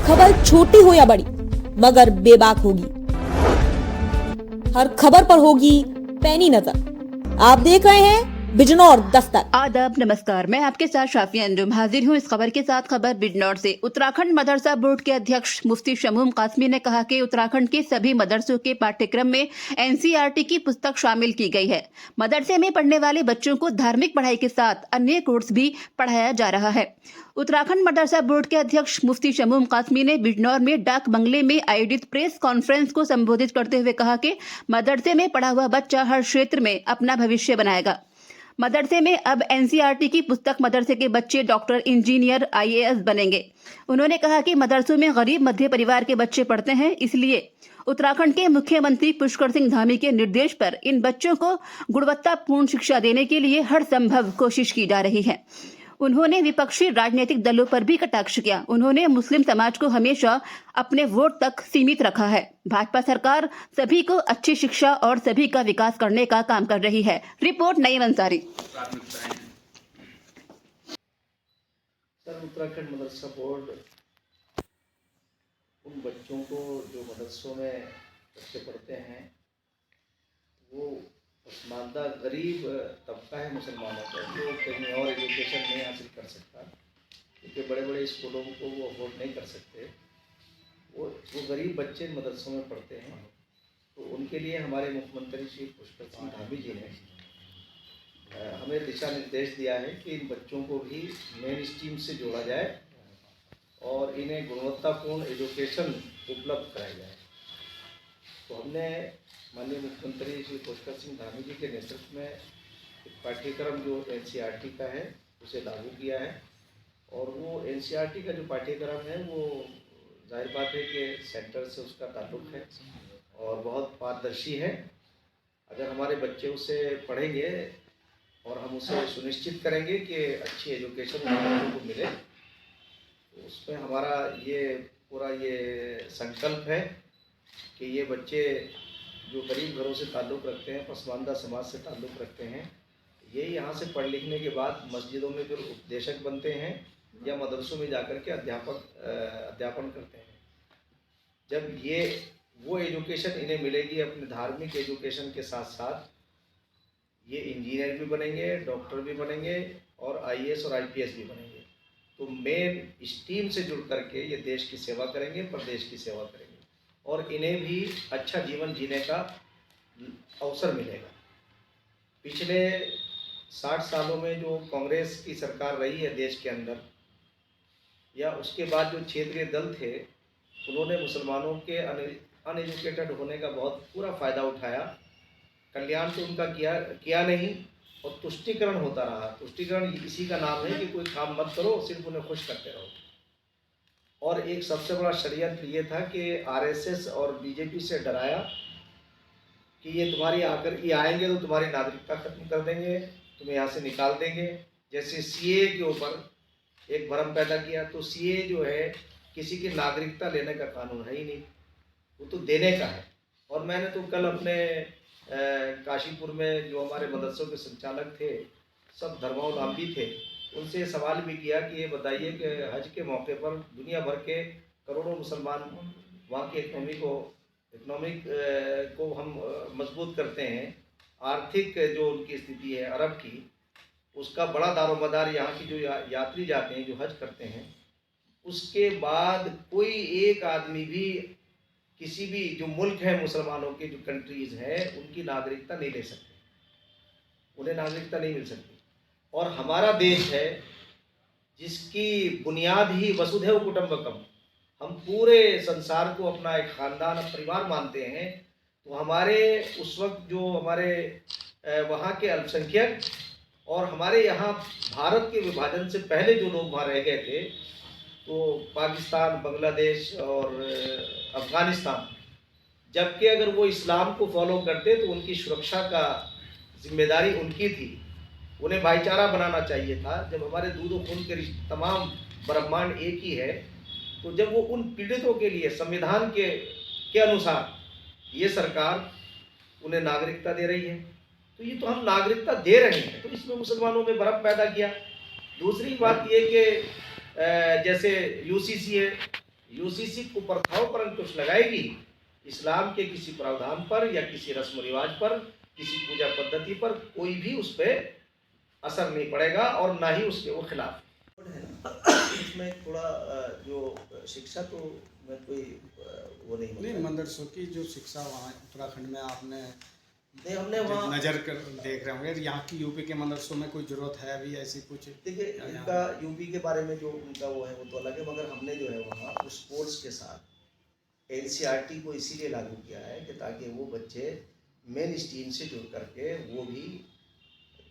खबर छोटी हो या बड़ी मगर बेबाक होगी। हर खबर पर होगी पैनी नजर। आप देख रहे हैं बिजनौर दस्तक। आदाब, नमस्कार। मैं आपके साथ शाफिया अंजुम हाजिर हूँ इस खबर के साथ। खबर बिजनौर से। उत्तराखंड मदरसा बोर्ड के अध्यक्ष मुफ्ती शमूम कासमी ने कहा कि उत्तराखंड के सभी मदरसों के पाठ्यक्रम में एनसीईआरटी की पुस्तक शामिल की गई है। मदरसे में पढ़ने वाले बच्चों को धार्मिक पढ़ाई के साथ अन्य कोर्स भी पढ़ाया जा रहा है। उत्तराखंड मदरसा बोर्ड के अध्यक्ष मुफ्ती शमूम कासमी ने बिजनौर में डाक बंगले में आयोजित प्रेस कॉन्फ्रेंस को संबोधित करते हुए कहा कि मदरसे में पढ़ा हुआ बच्चा हर क्षेत्र में अपना भविष्य बनाएगा। मदरसे में अब एनसीईआरटी की पुस्तक मदरसे के बच्चे डॉक्टर, इंजीनियर, आईएएस बनेंगे। उन्होंने कहा कि मदरसों में गरीब मध्य परिवार के बच्चे पढ़ते हैं, इसलिए उत्तराखंड के मुख्यमंत्री पुष्कर सिंह धामी के निर्देश पर इन बच्चों को गुणवत्तापूर्ण शिक्षा देने के लिए हर संभव कोशिश की जा रही है। उन्होंने विपक्षी राजनीतिक दलों पर भी कटाक्ष किया। उन्होंने मुस्लिम समाज को हमेशा अपने वोट तक सीमित रखा है। भाजपा सरकार सभी को अच्छी शिक्षा और सभी का विकास करने का काम कर रही है। रिपोर्ट नईम अंसारी। सर, उत्तराखंड मदरसा बोर्ड उन बच्चों को जो मदरसों में बच्चे पढ़ते हैं वो पसमानदा गरीब तबका है मुसलमानों का, जो कहीं और एजुकेशन नहीं हासिल कर सकता क्योंकि बड़े बड़े स्कूलों को वो अफोर्ड नहीं कर सकते। वो गरीब बच्चे मदरसों में पढ़ते हैं। तो उनके लिए हमारे मुख्यमंत्री श्री पुष्कर सिंह धामी जी ने हमें दिशा निर्देश दिया है कि इन बच्चों को भी मेन स्ट्रीम से जोड़ा जाए और इन्हें गुणवत्तापूर्ण एजुकेशन उपलब्ध कराई जाए। तो हमने माननीय मुख्यमंत्री श्री पुष्कर सिंह धामी जी के नेतृत्व में एक पाठ्यक्रम जो एनसीईआरटी का है उसे लागू किया है। और वो एनसीईआरटी का जो पाठ्यक्रम है वो जाहिर बात है कि सेंटर से उसका ताल्लुक़ है और बहुत पारदर्शी है। अगर हमारे बच्चे उसे पढ़ेंगे और हम उसे सुनिश्चित करेंगे कि अच्छी एजुकेशन बच्चों को मिले, तो उसमें हमारा ये पूरा ये संकल्प है कि ये बच्चे जो गरीब घरों से ताल्लुक़ रखते हैं, पसमानदा समाज से ताल्लुक़ रखते हैं, ये यहाँ से पढ़ लिखने के बाद मस्जिदों में फिर उपदेशक बनते हैं या मदरसों में जाकर के अध्यापन करते हैं। जब ये वो एजुकेशन इन्हें मिलेगी अपने धार्मिक एजुकेशन के साथ साथ, ये इंजीनियर भी बनेंगे, डॉक्टर भी बनेंगे और आईएएस और आईपीएस भी बनेंगे। तो मेन स्ट्रीम से जुड़ करके ये देश की सेवा करेंगे, प्रदेश की सेवा करेंगे और इन्हें भी अच्छा जीवन जीने का अवसर मिलेगा। पिछले 60 सालों में जो कांग्रेस की सरकार रही है देश के अंदर, या उसके बाद जो क्षेत्रीय दल थे, उन्होंने मुसलमानों के अनएजुकेटेड होने का बहुत पूरा फ़ायदा उठाया। कल्याण तो उनका किया नहीं और तुष्टीकरण होता रहा। तुष्टीकरण इसी का नाम है कि कोई काम मत करो, सिर्फ उन्हें खुश करते रहो। और एक सबसे बड़ा षड्यंत्र ये था कि आरएसएस और बीजेपी से डराया कि ये आएंगे तो तुम्हारी नागरिकता खत्म कर देंगे, तुम्हें यहाँ से निकाल देंगे। जैसे सीए के ऊपर एक भ्रम पैदा किया, तो सीए जो है किसी की नागरिकता लेने का कानून है ही नहीं, वो तो देने का है। और मैंने तो कल अपने काशीपुर में जो हमारे मदरसों के संचालक थे, सब धर्मावलंबी थे, उनसे सवाल भी किया कि ये बताइए कि हज के मौके पर दुनिया भर के करोड़ों मुसलमान वहाँ की इकोनॉमिक को हम मजबूत करते हैं। आर्थिक जो उनकी स्थिति है अरब की, उसका बड़ा दारोमदार यहाँ की जो यात्री जाते हैं, जो हज करते हैं, उसके बाद कोई एक आदमी भी किसी भी जो मुल्क है मुसलमानों के जो कंट्रीज़ हैं उनकी नागरिकता नहीं ले सकते, उन्हें नागरिकता नहीं मिल सकती। और हमारा देश है जिसकी बुनियाद ही वसुधैव कुटुंबकम, हम पूरे संसार को अपना एक ख़ानदान, परिवार मानते हैं। तो हमारे उस वक्त जो हमारे वहाँ के अल्पसंख्यक और हमारे यहाँ भारत के विभाजन से पहले जो लोग वहाँ रह गए थे, तो पाकिस्तान, बांग्लादेश और अफ़गानिस्तान, जबकि अगर वो इस्लाम को फॉलो करते तो उनकी सुरक्षा का जिम्मेदारी उनकी थी, उन्हें भाईचारा बनाना चाहिए था। जब हमारे दूध और खून के तमाम ब्रह्मांड एक ही है, तो जब वो उन पीड़ितों के लिए संविधान के अनुसार ये सरकार उन्हें नागरिकता दे रही है, तो ये तो हम नागरिकता दे रहे हैं, तो इसमें मुसलमानों में भ्रम पैदा किया। दूसरी बात ये कि जैसे यूसीसी है, यूसीसी कुप्रथाओं पर अंकुश लगाएगी, इस्लाम के किसी प्रावधान पर या किसी रस्म रिवाज पर, किसी पूजा पद्धति पर कोई भी उस पर असर नहीं पड़ेगा और ना ही उसके वो खिलाफ है ना। इसमें थोड़ा जो शिक्षा तो मैं कोई वो नहीं मदरसों की जो शिक्षा वहाँ उत्तराखंड में आपने नहीं, हमने वहाँ नज़र कर देख रहे होंगे, यहाँ की यूपी के मदरसों में कोई ज़रूरत है अभी ऐसी कुछ? देखिए, इनका यूपी के बारे में जो उनका वो है वो तो अलग है, मगर हमने जो है वहाँ उस कोर्स के साथ एनसीईआरटी को इसीलिए लागू किया है कि ताकि वो बच्चे मेन स्ट्रीम से जुड़ करके वो भी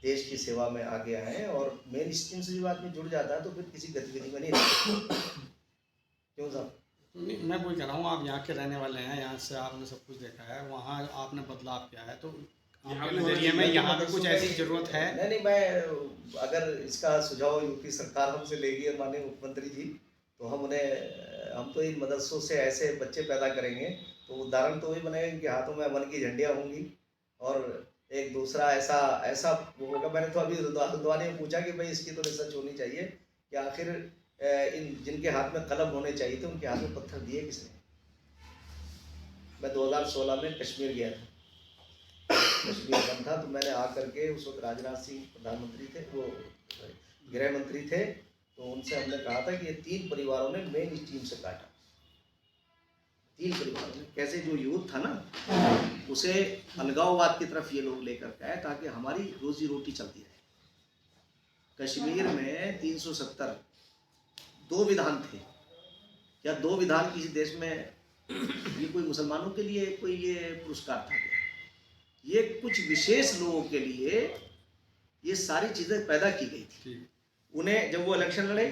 देश की सेवा में आगे आए, और मेन स्ट्रीम से जब आदमी जुड़ जाता है तो फिर किसी गतिविधि में नहीं रहता। क्यों साहब? नहीं, मैं वही कह रहा हूँ, आप यहाँ के रहने वाले हैं, यहाँ से आपने सब कुछ देखा है, वहाँ आपने बदलाव किया है, तो आपके नज़रिए में यहाँ पे कुछ ऐसी ज़रूरत है? नहीं, मैं अगर इसका सुझाव यूपी सरकार हमसे लेगी और माननीय मुख्यमंत्री जी, तो हम तो इन मदरसों से ऐसे बच्चे पैदा करेंगे, तो उदाहरण तो वही बनेगा इनके हाथों में अमन की झंडियाँ होंगी, और एक दूसरा ऐसा वो होगा। मैंने तो अभी रुद्वानी में पूछा कि भाई इसकी तो रिसर्च होनी चाहिए कि आखिर इन जिनके हाथ में कलम होने चाहिए थे उनके हाथ में पत्थर दिए किसने। मैं 2016 में कश्मीर गया था, कश्मीर बंद था, तो मैंने आकर के उस वक्त राजनाथ सिंह प्रधानमंत्री थे, वो गृह मंत्री थे, तो उनसे हमने कहा था कि ये 3 परिवारों ने मेन स्ट्रीम से काटा। 3 परिवारों ने कैसे, जो यूथ था ना उसे अलगाववाद की तरफ ये लोग लेकर गए ताकि हमारी रोजी रोटी चलती रहे। कश्मीर में 370 2 विधान थे। क्या 2 विधान किसी देश में ये कोई मुसलमानों के लिए कोई ये पुरस्कार था क्या? ये कुछ विशेष लोगों के लिए ये सारी चीज़ें पैदा की गई थी। उन्हें जब वो इलेक्शन लड़े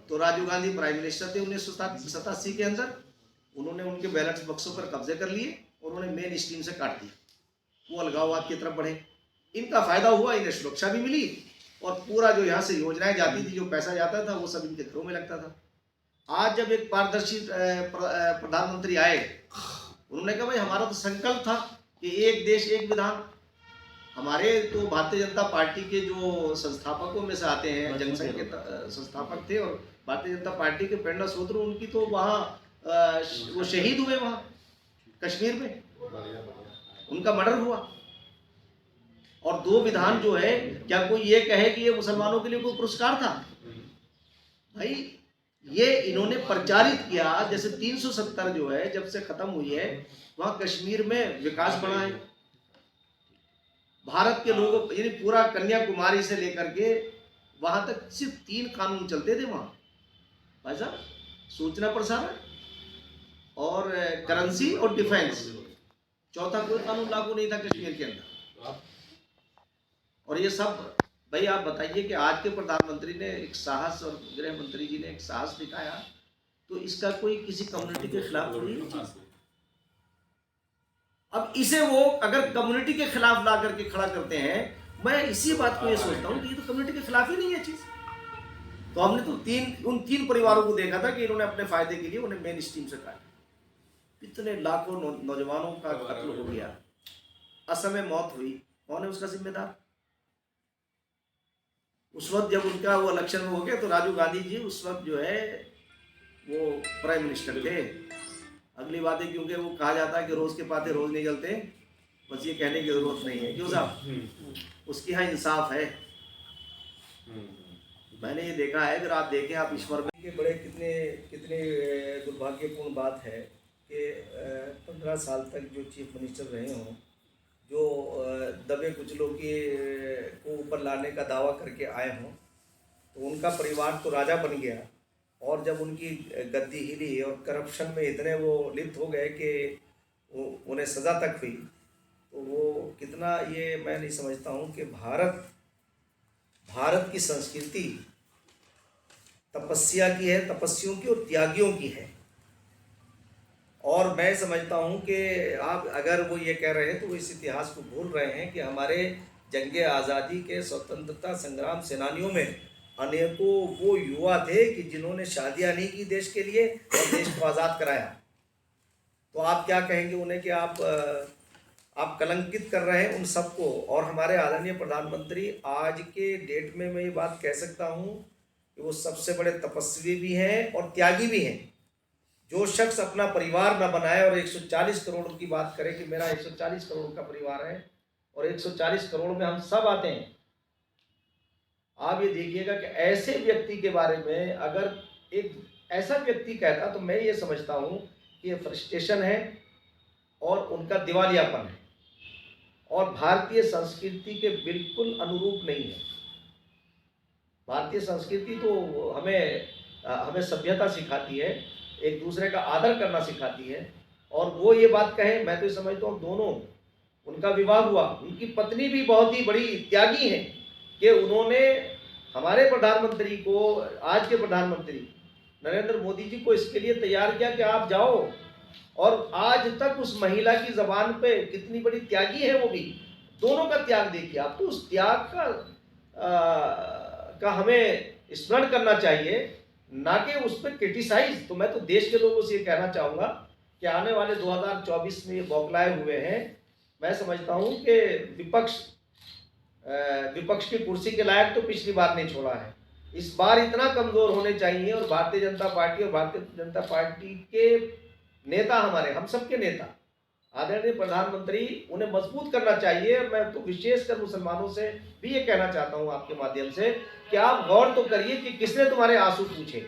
तो राजीव गांधी प्राइम मिनिस्टर थे 1987 के अंदर, उन्होंने उनके बैलेट बक्सों पर कब्जे कर लिए और उन्हें मेन स्ट्रीम से काट दिया। वो अलगाववाद की तरफ बढ़े, इनका फायदा हुआ, इन्हें सुरक्षा भी मिली, और पूरा जो यहाँ से योजनाएं जाती थी, जो पैसा जाता था वो सब इनके घरों में लगता था। आज जब एक पारदर्शी प्रधानमंत्री आए, उन्होंने कहा भाई हमारा तो संकल्प था कि एक देश एक विधान। हमारे तो भारतीय जनता पार्टी के जो संस्थापकों में से आते हैं, जनसंघ के संस्थापक थे, और भारतीय जनता पार्टी के प्रेरणा स्रोत उनकी तो वहाँ वो शहीद हुए वहाँ कश्मीर में, उनका मर्डर हुआ। और 2 विधान जो है, क्या कोई ये कहे कि ये मुसलमानों के लिए कोई पुरस्कार था? भाई ये इन्होंने प्रचारित किया। जैसे 370 जो है जब से खत्म हुई है, वहाँ कश्मीर में विकास बढ़ा है। भारत के लोगों, यानी पूरा कन्याकुमारी से लेकर के वहाँ तक सिर्फ 3 कानून चलते थे वहाँ भाई साहब, सूचना प्रसारण और करेंसी और डिफेंस। चौथा कोई कानून लागू नहीं था कश्मीर के अंदर। और ये सब भाई आप बताइए कि आज के प्रधानमंत्री ने एक साहस, और गृह मंत्री जी ने एक साहस दिखाया, तो इसका कोई किसी कम्युनिटी के खिलाफ थोड़ी है चीज। अब इसे वो अगर कम्युनिटी के खिलाफ ला करके खड़ा करते हैं, मैं इसी बात को ये सोचता हूँ कि ये तो कम्युनिटी के खिलाफ ही नहीं है चीज। तो हमने तो उन 3 परिवारों को देखा था कि इन्होंने अपने फायदे के लिए उन्हें मेन स्ट्रीम से काटा। कितने लाखों नौजवानों का कत्ल हो गया, असमय मौत हुई, कौन है उसका जिम्मेदार? उस वक्त जब उनका वो इलेक्शन में हो गया तो राजीव गांधी जी उस वक्त जो है वो प्राइम मिनिस्टर थे। अगली बात है, क्योंकि वो कहा जाता है कि रोज के पाते रोज नहीं जलते, बस ये कहने की जरूरत नहीं है। क्यों साहब? उसके यहाँ इंसाफ है। मैंने ये देखा है, अगर आप देखें, आप ईश्वर में के बड़े कितने दुर्भाग्यपूर्ण बात है कि 15 साल तक जो चीफ मिनिस्टर रहे हों, जो दबे कुचलों को ऊपर लाने का दावा करके आए हों, तो उनका परिवार तो राजा बन गया, और जब उनकी गद्दी हिली और करप्शन में इतने वो लिप्त हो गए कि उन्हें सज़ा तक हुई, तो वो कितना, ये मैं नहीं समझता हूँ कि भारत की संस्कृति तपस्या की है, तपस्वियों की और त्यागियों की है। और मैं समझता हूँ कि आप अगर वो ये कह रहे हैं तो वो इस इतिहास को भूल रहे हैं कि हमारे जंगे आज़ादी के स्वतंत्रता संग्राम सेनानियों में अनेकों वो युवा थे कि जिन्होंने शादियाँ नहीं की देश के लिए और देश को आज़ाद कराया। तो आप क्या कहेंगे उन्हें कि आप कलंकित कर रहे हैं उन सबको। और हमारे आदरणीय प्रधानमंत्री आज के डेट में मैं ये बात कह सकता हूँ कि वो सबसे बड़े तपस्वी भी हैं और त्यागी भी हैं। जो शख्स अपना परिवार न बनाए और 140 करोड़ की बात करे कि मेरा 140 करोड़ का परिवार है और 140 करोड़ में हम सब आते हैं, आप ये देखिएगा कि ऐसे व्यक्ति के बारे में अगर एक ऐसा व्यक्ति कहता तो मैं ये समझता हूँ कि ये फ्रस्ट्रेशन है और उनका दिवालियापन है और भारतीय संस्कृति के बिल्कुल अनुरूप नहीं है। भारतीय संस्कृति तो हमें सभ्यता सिखाती है, एक दूसरे का आदर करना सिखाती है। और वो ये बात कहें, मैं तो समझता हूँ दोनों, उनका विवाह हुआ, उनकी पत्नी भी बहुत ही बड़ी त्यागी है कि उन्होंने हमारे प्रधानमंत्री को, आज के प्रधानमंत्री नरेंद्र मोदी जी को इसके लिए तैयार किया कि आप जाओ, और आज तक उस महिला की जबान पे कितनी बड़ी त्यागी है वो भी, दोनों का त्याग देखिए आप। तो उस त्याग का हमें स्मरण करना चाहिए, ना कि उस पर क्रिटिसाइज। तो मैं तो देश के लोगों से ये कहना चाहूँगा कि आने वाले 2024 में ये बौखलाए हुए हैं। मैं समझता हूँ कि विपक्ष की कुर्सी के लायक तो पिछली बार नहीं छोड़ा है, इस बार इतना कमज़ोर होने चाहिए। और भारतीय जनता पार्टी और भारतीय जनता पार्टी के नेता, हमारे हम सबके नेता आदरणीय प्रधानमंत्री, उन्हें मजबूत करना चाहिए। मैं तो विशेषकर मुसलमानों से भी ये कहना चाहता हूँ आपके माध्यम से कि आप गौर तो करिए कि किसने तुम्हारे आंसू पूछे।